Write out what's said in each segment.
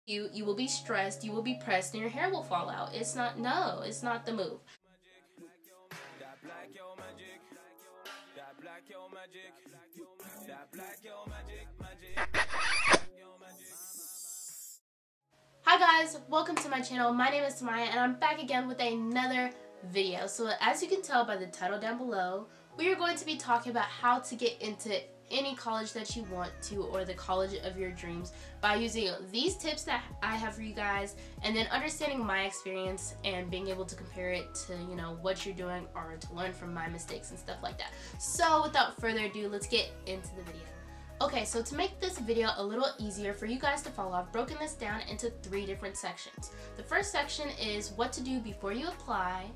You will be stressed, you will be pressed, and your hair will fall out. It's not, no, it's not the move. Hi guys, welcome to my channel. My name is Tamaya and I'm back again with another video. So as you can tell by the title down below, we are going to be talking about how to get into any college that you want to, or the college of your dreams, by using these tips that I have for you guys, and then understanding my experience and being able to compare it to, you know, what you're doing, or to learn from my mistakes and stuff like that. So without further ado, let's get into the video. Okay, so to make this video a little easier for you guys to follow, I've broken this down into 3 different sections. The first section is what to do before you apply,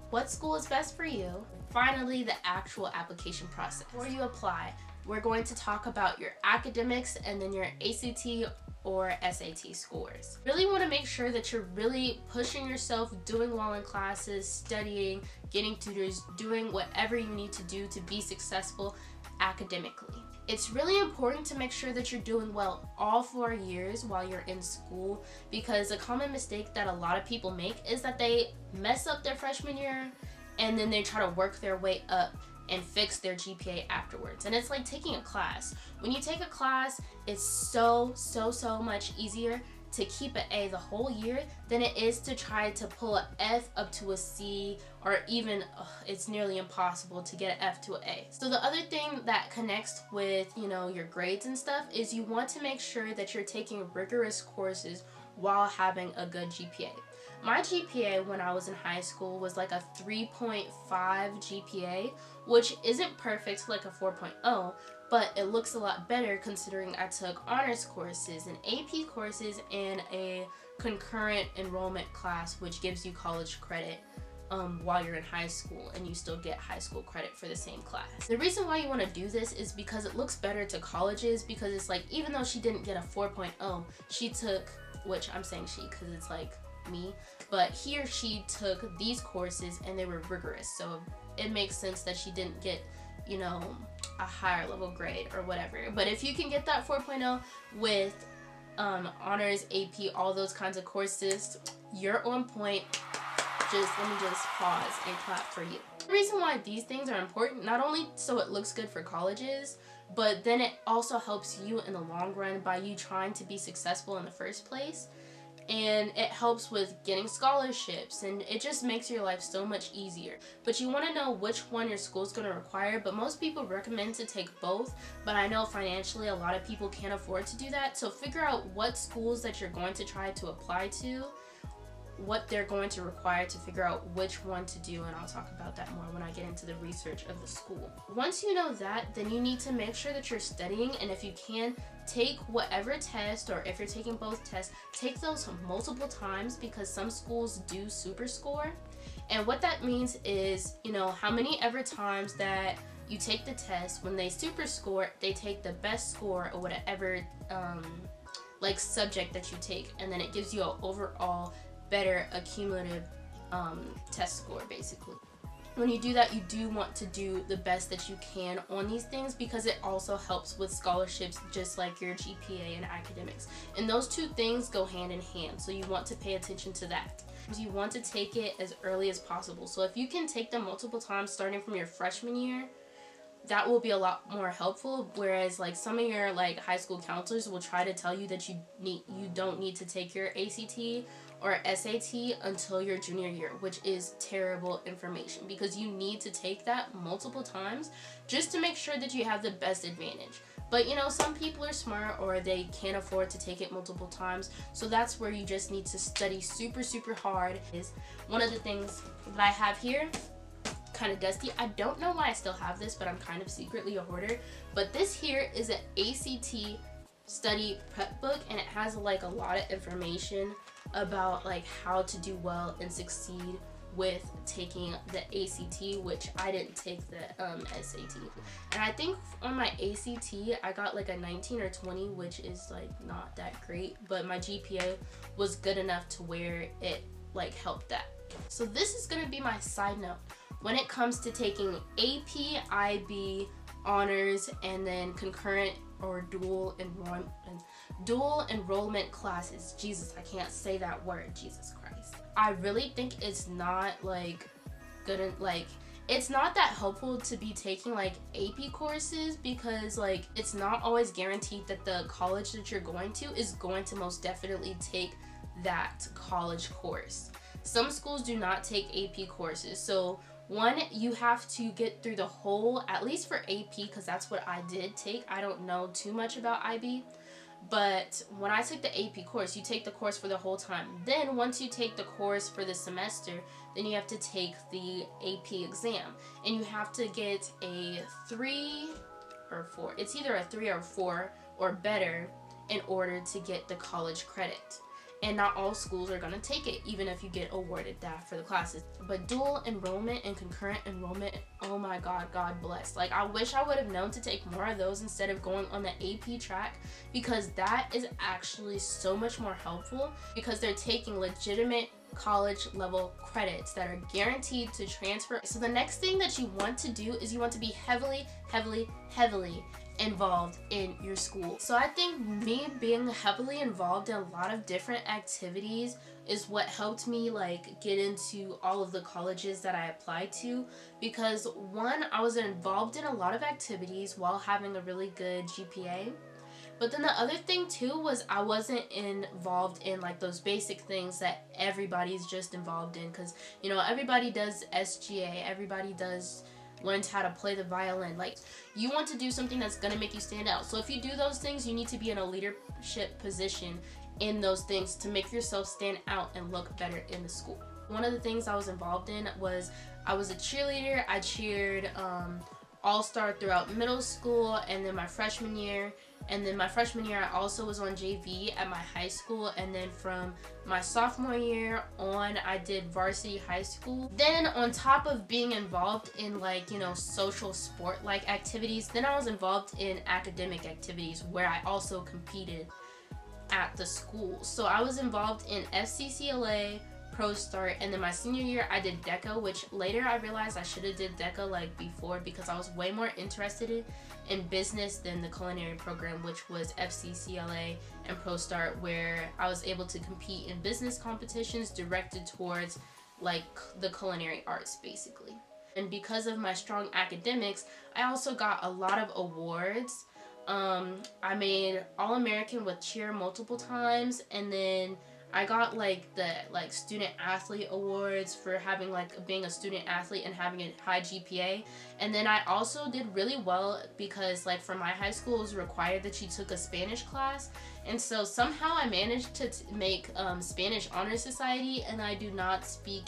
what school is best for you, and finally the actual application process. Before you apply, we're going to talk about your academics and then your ACT or SAT scores. Really want to make sure that you're really pushing yourself, doing well in classes, studying, getting tutors, doing whatever you need to do to be successful academically. It's really important to make sure that you're doing well all 4 years while you're in school, because a common mistake that a lot of people make is that they mess up their freshman year and then they try to work their way up and fix their GPA afterwards. And it's like taking a class. When you take a class, it's so much easier to keep an A the whole year than it is to try to pull an F up to a C, or even it's nearly impossible to get an F to an A. So the other thing that connects with, you know, your grades and stuff is you want to make sure that you're taking rigorous courses while having a good GPA. My GPA when I was in high school was like a 3.5 GPA, which isn't perfect like a 4.0, but it looks a lot better considering I took honors courses and AP courses and a concurrent enrollment class, which gives you college credit while you're in high school, and you still get high school credit for the same class. The reason why you want to do this is because it looks better to colleges, because it's like, even though she didn't get a 4.0, she took, which I'm saying she because it's like me, but he or she took these courses and they were rigorous, so it makes sense that she didn't get, you know, a higher level grade or whatever. But if you can get that 4.0 with honors, AP, all those kinds of courses, you're on point. Let me just pause and clap for you. The reason why these things are important, not only so it looks good for colleges, but then it also helps you in the long run by you trying to be successful in the first place. And it helps with getting scholarships, and it just makes your life so much easier. But you want to know which one your school's going to require, but most people recommend to take both, but I know financially a lot of people can't afford to do that. So figure out what schools that you're going to try to apply to, what they're going to require to figure out which one to do, and I'll talk about that more when I get into the research of the school. Once you know that, then you need to make sure that you're studying, and if you can, take whatever test, or if you're taking both tests, take those multiple times, because some schools do super score. And what that means is, you know, how many ever times that you take the test, when they super score, they take the best score or whatever like subject that you take, and then it gives you an overall better accumulative test score basically. When you do that, you do want to do the best that you can on these things, because it also helps with scholarships, just like your GPA and academics. And those two things go hand in hand, so you want to pay attention to that. You want to take it as early as possible. So if you can take them multiple times starting from your freshman year, that will be a lot more helpful. Whereas like some of your like high school counselors will try to tell you that you don't need to take your ACT or SAT until your junior year, which is terrible information, because you need to take that multiple times just to make sure that you have the best advantage. But you know, some people are smart, or they can't afford to take it multiple times, so that's where you just need to study super hard. Is one of the things that I have here, kind of dusty. I don't know why I still have this, but I'm kind of secretly a hoarder. But this here is an ACT study prep book, and it has like a lot of information about like how to do well and succeed with taking the ACT, which I didn't take the SAT. And I think on my ACT I got like a 19 or 20, which is like not that great, but my GPA was good enough to where it like helped that. So this is going to be my side note when it comes to taking AP, IB, honors, and then concurrent or dual enrollment classes. Jesus, I can't say that word. Jesus Christ. I really think it's not like good, like it's not that helpful to be taking like AP courses, because like it's not always guaranteed that the college that you're going to is going to most definitely take that college course. Some schools do not take AP courses. So one, you have to get through the whole, at least for AP, because that's what I did take. I don't know too much about IB. But when I took the AP course, you take the course for the whole time. Then once you take the course for the semester, then you have to take the AP exam. And you have to get a 3 or 4. It's either a 3 or 4 or better in order to get the college credit. And not all schools are going to take it, even if you get awarded that for the classes. But dual enrollment and concurrent enrollment, oh my God, God bless. Like, I wish I would have known to take more of those instead of going on the AP track, because that is actually so much more helpful, because they're taking legitimate college level credits that are guaranteed to transfer. So the next thing that you want to do is you want to be heavily involved in your school. So I think me being heavily involved in a lot of different activities is what helped me like get into all of the colleges that I applied to, because one, I was involved in a lot of activities while having a really good GPA. But then the other thing too was I wasn't involved in like those basic things that everybody's just involved in, because you know, everybody does SGA, everybody learns how to play the violin. Like, you want to do something that's gonna make you stand out. So if you do those things, you need to be in a leadership position in those things to make yourself stand out and look better in the school. One of the things I was involved in was I was a cheerleader. I cheered all-star throughout middle school, and then my freshman year. And then my freshman year, I also was on JV at my high school. And then from my sophomore year on, I did varsity high school. Then on top of being involved in like, you know, social sport like activities, then I was involved in academic activities where I also competed at the school. So I was involved in FCCLA, ProStart, and then my senior year I did DECA, which later I realized I should have did DECA like before, because I was way more interested in business than the culinary program, which was FCCLA and ProStart, where I was able to compete in business competitions directed towards like the culinary arts basically. And because of my strong academics, I also got a lot of awards. I made All-American with cheer multiple times, and then I got like the student athlete awards for having like being a student athlete and having a high GPA. And then I also did really well because like for my high school it was required that you took a Spanish class, and so somehow I managed to make Spanish Honor Society, and I do not speak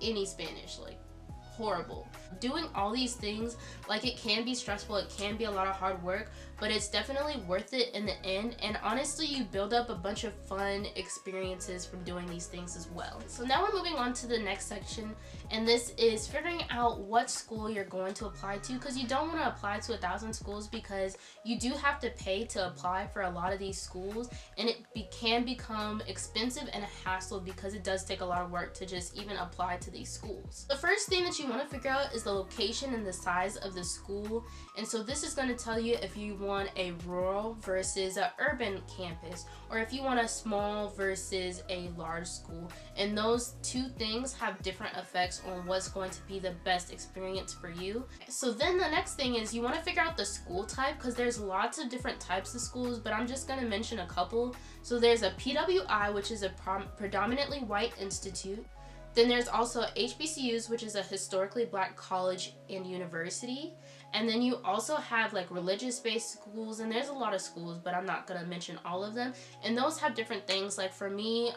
any Spanish, like horrible. Doing all these things, like, it can be stressful, it can be a lot of hard work, but it's definitely worth it in the end. And honestly, you build up a bunch of fun experiences from doing these things as well. So now we're moving on to the next section, and this is figuring out what school you're going to apply to, because you don't want to apply to 1,000 schools, because you do have to pay to apply for a lot of these schools, and it can become expensive and a hassle because it does take a lot of work to just even apply to these schools. The first thing that you want to figure out is the location and the size of the school. And so this is going to tell you if you want a rural versus an urban campus, or if you want a small versus a large school. And those two things have different effects on what's going to be the best experience for you. So then the next thing is you want to figure out the school type, because there's lots of different types of schools, but I'm just going to mention a couple. So there's a PWI, which is a predominantly white institute. Then there's also HBCUs, which is a historically black college and university. And then you also have like religious-based schools, and there's a lot of schools, but I'm not gonna mention all of them. And those have different things. Like for me,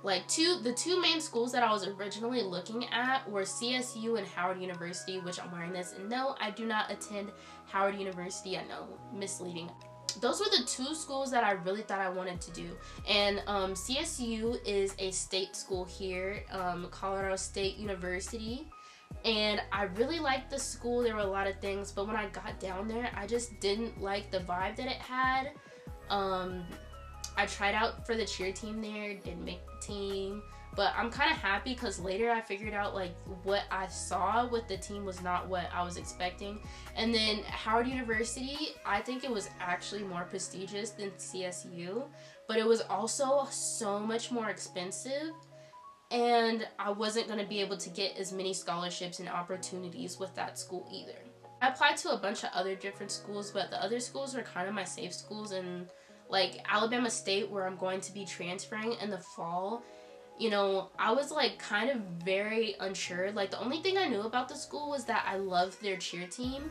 the two main schools that I was originally looking at were CSU and Howard University, which I'm wearing this. And no, I do not attend Howard University. I know, misleading. Those were the two schools that I really thought I wanted to do. And CSU is a state school here, Colorado State University. And I really liked the school. There were a lot of things, but when I got down there, I just didn't like the vibe that it had. I tried out for the cheer team there, didn't make the team. But I'm kind of happy because later I figured out like what I saw with the team was not what I was expecting. And then Howard University, I think it was actually more prestigious than CSU, but it was also so much more expensive, and I wasn't going to be able to get as many scholarships and opportunities with that school either. I applied to a bunch of other different schools, but the other schools were kind of my safe schools, and like Alabama State, where I'm going to be transferring in the fall, you know, I was like kind of very unsure. Like the only thing I knew about the school was that I loved their cheer team,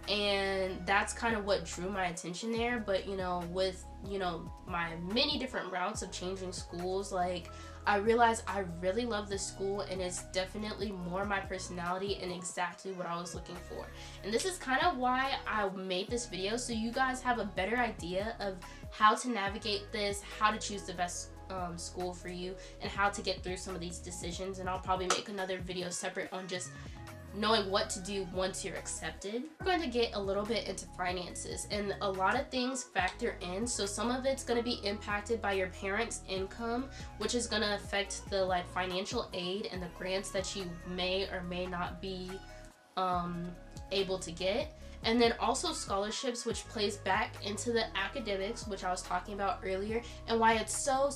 and that's kind of what drew my attention there. But you know, with, you know, my many different routes of changing schools, like I realized I really love this school, and it's definitely more my personality and exactly what I was looking for. And this is kind of why I made this video, so you guys have a better idea of how to navigate this, how to choose the best school for you, and how to get through some of these decisions. And I'll probably make another video separate on just knowing what to do once you're accepted. We're going to get a little bit into finances, and a lot of things factor in. So some of it's going to be impacted by your parents' income, which is going to affect the like financial aid and the grants that you may or may not be able to get. And then also scholarships, which plays back into the academics, which I was talking about earlier, and why it's so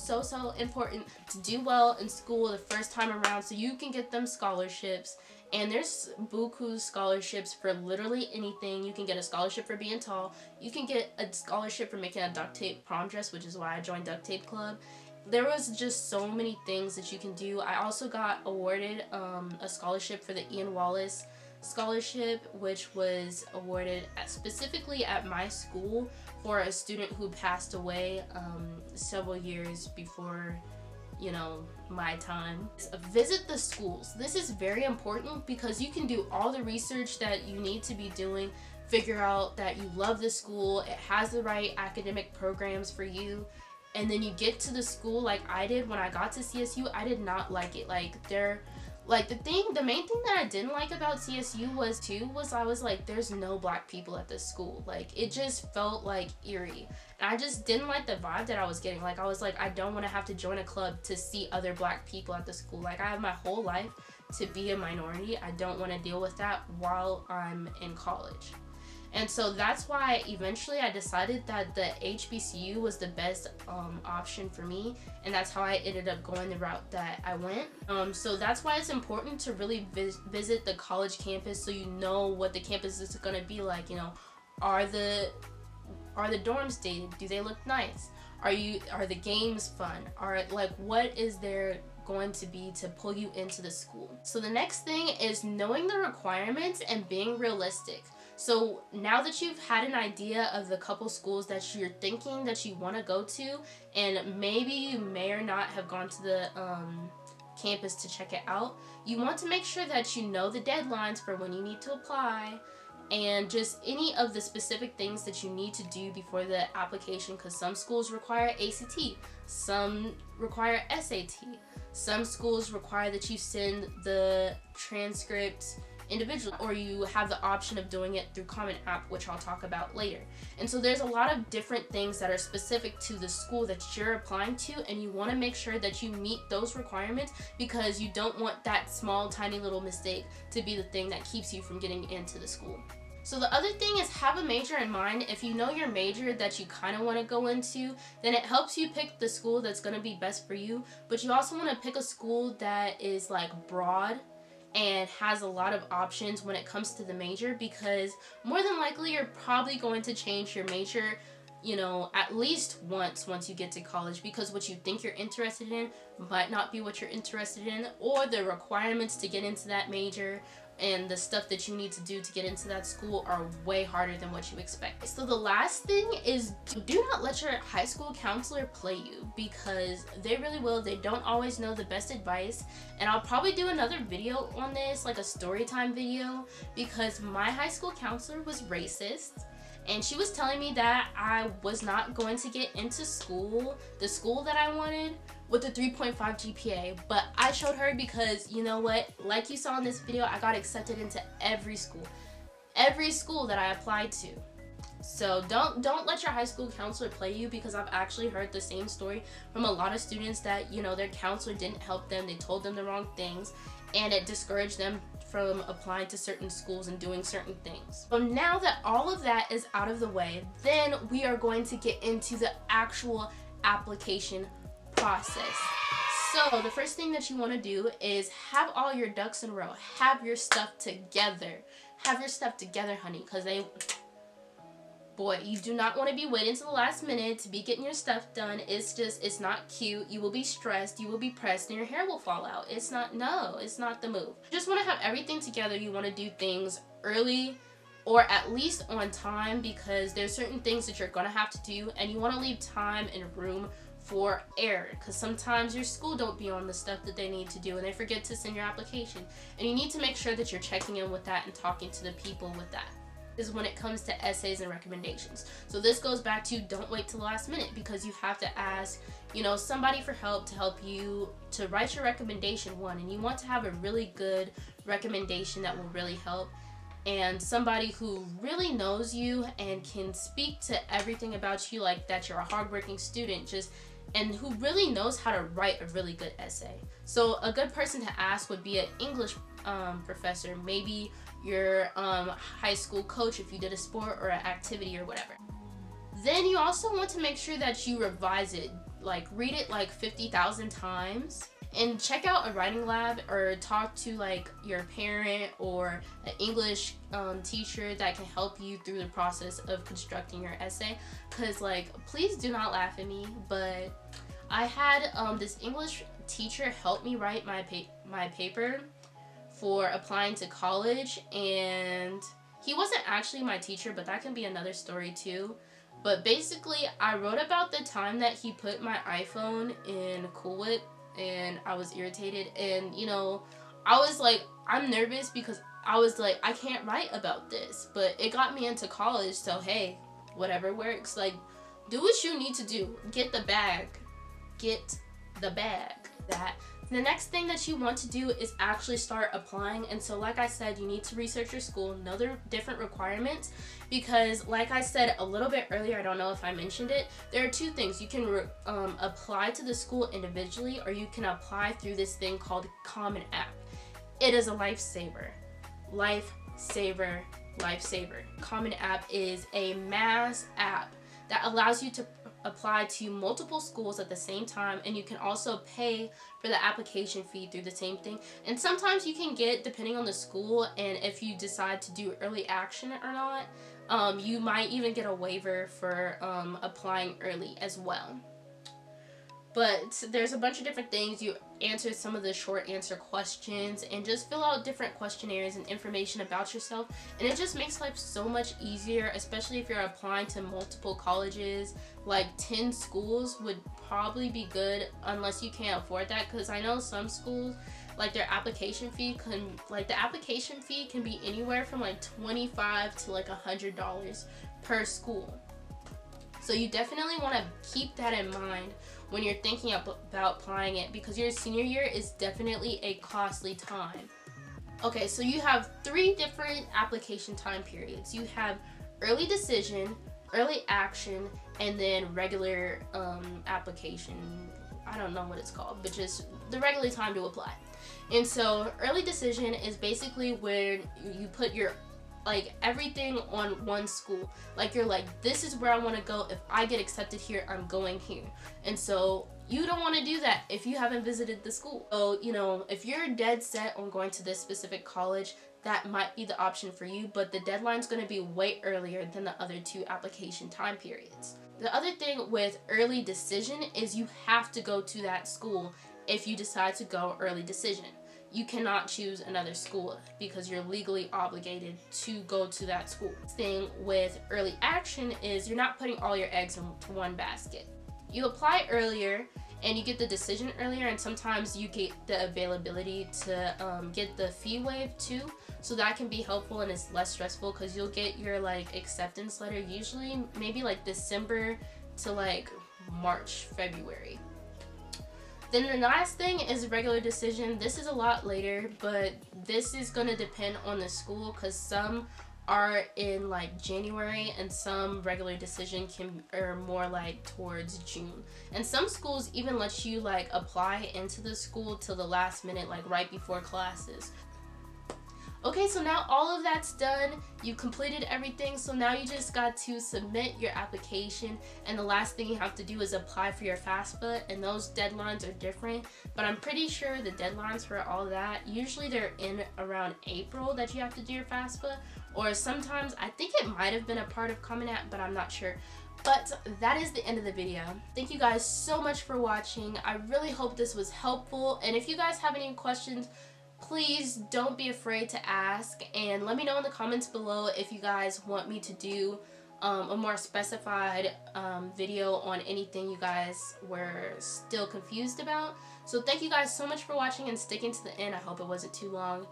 important to do well in school the first time around so you can get them scholarships. And there's buku scholarships for literally anything. You can get a scholarship for being tall. You can get a scholarship for making a duct tape prom dress, which is why I joined Duct Tape Club. There was just so many things that you can do. I also got awarded a scholarship for the Ian Wallace scholarship, which was awarded specifically at my school for a student who passed away several years before, you know, my time. Visit the schools. This is very important because you can do all the research that you need to be doing, figure out that you love the school, it has the right academic programs for you, and then you get to the school like I did. When I got to CSU, I did not like it. The main thing that I didn't like about CSU was I was like, there's no black people at this school. Like, it just felt like eerie. And I just didn't like the vibe that I was getting. Like, I was like, I don't want to have to join a club to see other black people at the school. Like, I have my whole life to be a minority. I don't want to deal with that while I'm in college. And so that's why eventually I decided that the HBCU was the best option for me, and that's how I ended up going the route that I went. So that's why it's important to really visit the college campus so you know what the campus is going to be like. You know, are the dorms dated? Do they look nice? Are the games fun? What is there going to be to pull you into the school? So the next thing is knowing the requirements and being realistic. So now that you've had an idea of the couple schools that you're thinking that you want to go to, and maybe you may or not have gone to the campus to check it out, you want to make sure that you know the deadlines for when you need to apply, and just any of the specific things that you need to do before the application, because some schools require ACT, some require SAT, some schools require that you send the transcript individually, or you have the option of doing it through Common App, which I'll talk about later. And so there's a lot of different things that are specific to the school that you're applying to, and you want to make sure that you meet those requirements, because you don't want that small tiny little mistake to be the thing that keeps you from getting into the school. So the other thing is, have a major in mind. If you know your major that you kind of want to go into, then it helps you pick the school that's going to be best for you. But you also want to pick a school that is like broad and has a lot of options when it comes to the major, because more than likely you're probably going to change your major, you know, at least once you get to college, because what you think you're interested in might not be what you're interested in, or the requirements to get into that major and the stuff that you need to do to get into that school are way harder than what you expect. So the last thing is, do not let your high school counselor play you, because they really will. They don't always know the best advice, and I'll probably do another video on this, like a story time video, because my high school counselor was racist. And she was telling me that I was not going to get into school, the school that I wanted, with a 3.5 GPA. But I showed her, because you know what? Like you saw in this video, I got accepted into every school that I applied to. So don't let your high school counselor play you, because I've actually heard the same story from a lot of students that, you know, their counselor didn't help them, they told them the wrong things, and it discouraged them from applying to certain schools and doing certain things. So now that all of that is out of the way, then we are going to get into the actual application process. So the first thing that you want to do is have all your ducks in a row. Have your stuff together. Have your stuff together, honey, because boy, you do not want to be waiting to the last minute to be getting your stuff done. It's not cute. You will be stressed, you will be pressed, and your hair will fall out. It's not the move. You just want to have everything together. You want to do things early or at least on time, because there's certain things that you're going to have to do, and you want to leave time and room for error, because sometimes your school don't be on the stuff that they need to do and they forget to send your application, and you need to make sure that you're checking in with that and talking to the people with that. Is when it comes to essays and recommendations. So this goes back to don't wait till the last minute, because you have to ask, you know, somebody for help to help you to write your recommendation one, and you want to have a really good recommendation that will really help, and somebody who really knows you and can speak to everything about you, like that you're a hardworking student, and who really knows how to write a really good essay. So a good person to ask would be an English professor, maybe your high school coach if you did a sport or an activity or whatever. Then you also want to make sure that you revise it, like read it like 50,000 times, and check out a writing lab or talk to like your parent or an English teacher that can help you through the process of constructing your essay. Because like, please do not laugh at me, but I had this English teacher help me write my paper for applying to college, and he wasn't actually my teacher, but that can be another story too. But basically, I wrote about the time that he put my iPhone in Cool Whip, and I was irritated, and you know, I was like, I'm nervous because I was like, I can't write about this, but it got me into college, so hey, whatever works. Like, do what you need to do. Get the bag. Get the bag. The next thing that you want to do is actually start applying. And so like I said, you need to research your school, know their different requirements, because like I said a little bit earlier, I don't know if I mentioned it, there are two things. You can apply to the school individually, or you can apply through this thing called Common App. It is a lifesaver. Lifesaver. Common App is a mass app that allows you to apply to multiple schools at the same time, and you can also pay for the application fee through the same thing. And sometimes you can get, depending on the school and if you decide to do early action or not, you might even get a waiver for applying early as well. But there's a bunch of different things. You answer some of the short answer questions and just fill out different questionnaires and information about yourself, and it just makes life so much easier, especially if you're applying to multiple colleges. Like 10 schools would probably be good, unless you can't afford that, because I know some schools, like their application fee can be anywhere from like $25 to like $100 per school. So you definitely want to keep that in mind when you're thinking about applying it, because your senior year is definitely a costly time. Okay, so you have 3 different application time periods. You have early decision, early action, and then regular application. I don't know what it's called, but just the regular time to apply. And so early decision is basically where you put your like everything on one school. Like you're like, this is where I want to go. If I get accepted here, I'm going here. And so you don't want to do that if you haven't visited the school. So, you know, if you're dead set on going to this specific college, that might be the option for you, but the deadline's going to be way earlier than the other 2 application time periods. The other thing with early decision is you have to go to that school if you decide to go early decision. You cannot choose another school because you're legally obligated to go to that school. Thing with early action is you're not putting all your eggs into one basket. You apply earlier and you get the decision earlier, and sometimes you get the availability to get the fee waived too, so that can be helpful and it's less stressful, because you'll get your like acceptance letter usually maybe like December to like March, February. Then the last thing is regular decision. This is a lot later, but this is going to depend on the school, because some are in like January, and some regular decision are more like towards June. And some schools even let you like apply into the school till the last minute, like right before classes. Okay, so now all of that's done. You completed everything, so now you just got to submit your application, and the last thing you have to do is apply for your FAFSA, and those deadlines are different, but I'm pretty sure the deadlines for all that, usually they're in around April that you have to do your FAFSA, or sometimes, I think it might have been a part of Common App, but I'm not sure. But that is the end of the video. Thank you guys so much for watching. I really hope this was helpful, and if you guys have any questions, please don't be afraid to ask, and let me know in the comments below if you guys want me to do a more specified video on anything you guys were still confused about. So thank you guys so much for watching and sticking to the end. I hope it wasn't too long,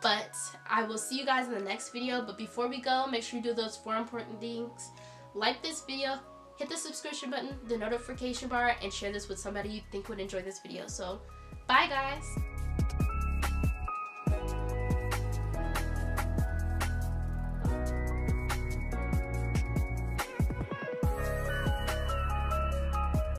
but I will see you guys in the next video. But before we go, make sure you do those 4 important things. Like this video, hit the subscription button, the notification bar, and share this with somebody you think would enjoy this video. So bye guys.